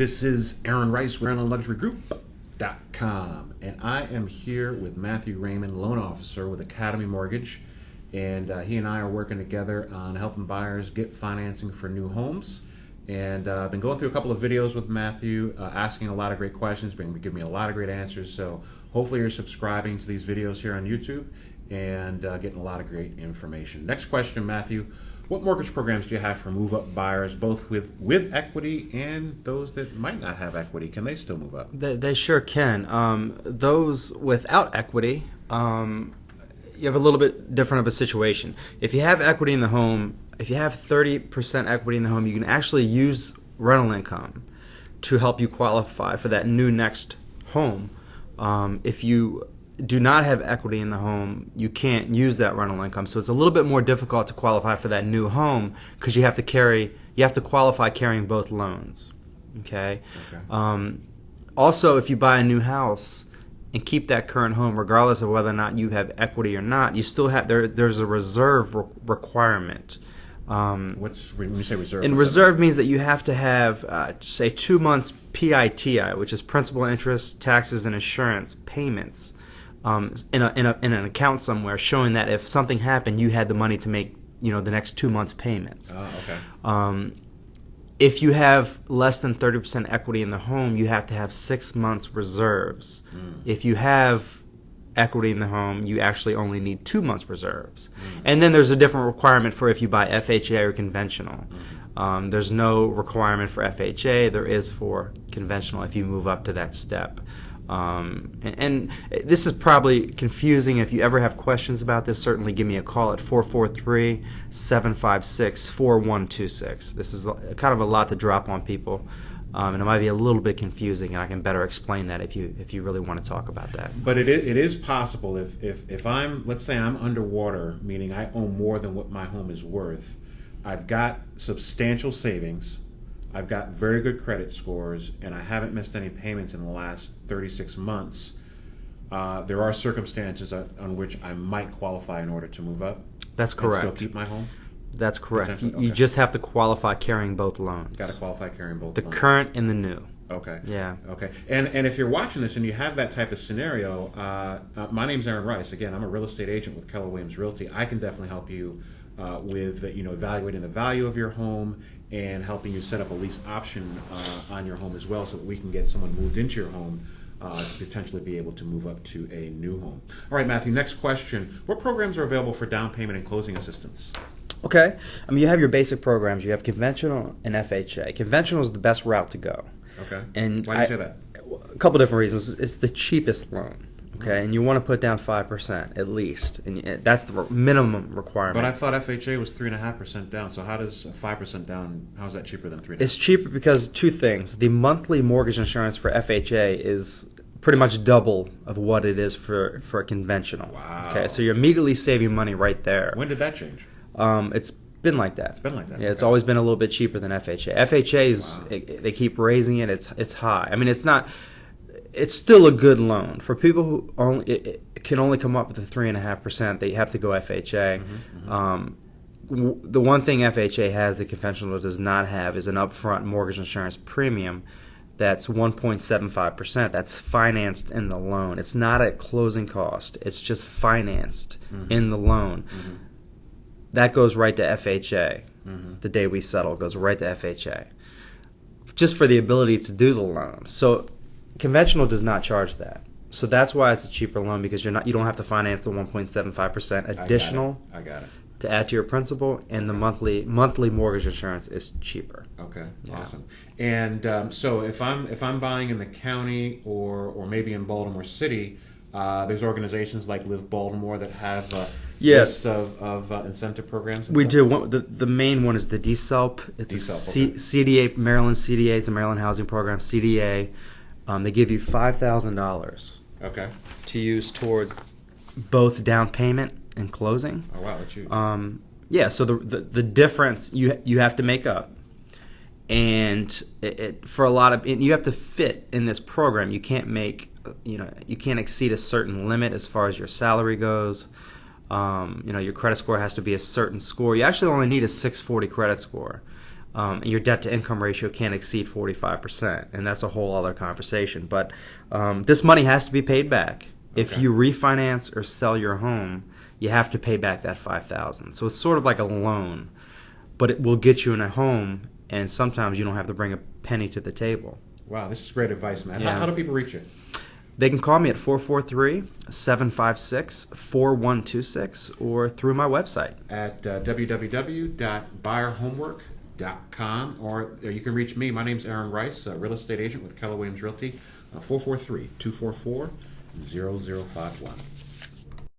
This is Aaron Rice with AaronLuxuryGroup.com, and I am here with Matthew Rayman, loan officer with Academy Mortgage, and he and I are working together on helping buyers get financing for new homes. And I've been going through a couple of videos with Matthew, asking a lot of great questions, been giving me a lot of great answers. So hopefully you're subscribing to these videos here on YouTube and getting a lot of great information. Next question, Matthew. What mortgage programs do you have for move-up buyers, both with equity and those that might not have equity? Can they still move up? They sure can. Those without equity, you have a little bit different of a situation. If you have equity in the home, if you have 30% equity in the home, you can actually use rental income to help you qualify for that new next home. If you do not have equity in the home, you can't use that rental income. So it's a little bit more difficult to qualify for that new home because you have to qualify carrying both loans. Okay. Also, if you buy a new house and keep that current home, regardless of whether or not you have equity or not, you still have there's a reserve requirement. When you say reserve? And reserve means that you have to have, say, 2 months PITI, which is principal, interest, taxes, and insurance payments, in an account somewhere, showing that if something happened, you had the money to make the next 2 months payments. If you have less than 30% equity in the home, you have to have 6 months reserves. If you have equity in the home, you actually only need 2 months reserves. And then there's a different requirement for if you buy FHA or conventional. There's no requirement for FHA. There is for conventional if you move up to that step. And this is probably confusing. If you ever have questions about this, certainly give me a call at 443-756-4126. This is kind of a lot to drop on people. And it might be a little bit confusing, and I can better explain that if you really want to talk about that. But it is possible if I'm, let's say I'm underwater, meaning I owe more than what my home is worth, I've got substantial savings, I've got very good credit scores, and I haven't missed any payments in the last 36 months, there are circumstances on which I might qualify in order to move up. That's correct. And still keep my home? That's correct. You just have to qualify carrying both loans. Got to qualify carrying both the loans. current and the new. Okay. Yeah. Okay. And if you're watching this and you have that type of scenario, my name's Aaron Rice. Again, I'm a real estate agent with Keller Williams Realty. I can definitely help you with evaluating the value of your home and helping you set up a lease option on your home as well, so that we can get someone moved into your home to potentially be able to move up to a new home. All right, Matthew. Next question: what programs are available for down payment and closing assistance? Okay. You have your basic programs. You have conventional and FHA. Conventional is the best route to go. Okay. And why do you say that? A couple different reasons. It's the cheapest loan. Okay, and you want to put down 5% at least, and that's the minimum requirement. But I thought FHA was 3.5% down. So how does 5% down? How is that cheaper than 3.5%? It's cheaper because two things: the monthly mortgage insurance for FHA is pretty much double of what it is for a conventional. Wow. Okay, so you're immediately saving money right there. When did that change? It's been like that. It's been like that. Yeah, it's always been a little bit cheaper than FHA. FHA's they keep raising it. It's high. I mean, it's not. It's still a good loan for people who it can only come up with the 3.5%. They have to go FHA. The one thing FHA has that conventional does not have is an upfront mortgage insurance premium that's 1.75%. That's financed in the loan. It's not at closing cost. It's just financed in the loan. That goes right to FHA. The day we settle goes right to FHA, just for the ability to do the loan. So conventional does not charge that. So that's why it's a cheaper loan, because you don't have to finance the 1.75% additional I got it. to add to your principal, and the monthly mortgage insurance is cheaper. Okay, Yeah. awesome. And so if I'm buying in the county or maybe in Baltimore City, there's organizations like Live Baltimore that have list of incentive programs. We do. The main one is the DSELP. It's DSELP, a CDA, Maryland CDA. It's a Maryland Housing Program, CDA. They give you $5,000 to use towards both down payment and closing. Oh wow, that's huge. Yeah, so the difference you have to make up, and for a lot of you have to fit in this program. You can't you can't exceed a certain limit as far as your salary goes. Your credit score has to be a certain score. You actually only need a 640 credit score. your debt to income ratio can't exceed 45%, and that's a whole other conversation. But this money has to be paid back. If Okay. you refinance or sell your home, you have to pay back that $5,000. So it's sort of like a loan, but it will get you in a home, and sometimes you don't have to bring a penny to the table. Wow, this is great advice, man. Yeah. How do people reach you? They can call me at 443-756-4126 or through my website. At www.buyerhomework.com, or you can reach me. My name's Aaron Rice, a real estate agent with Keller Williams Realty, 443-244-0051.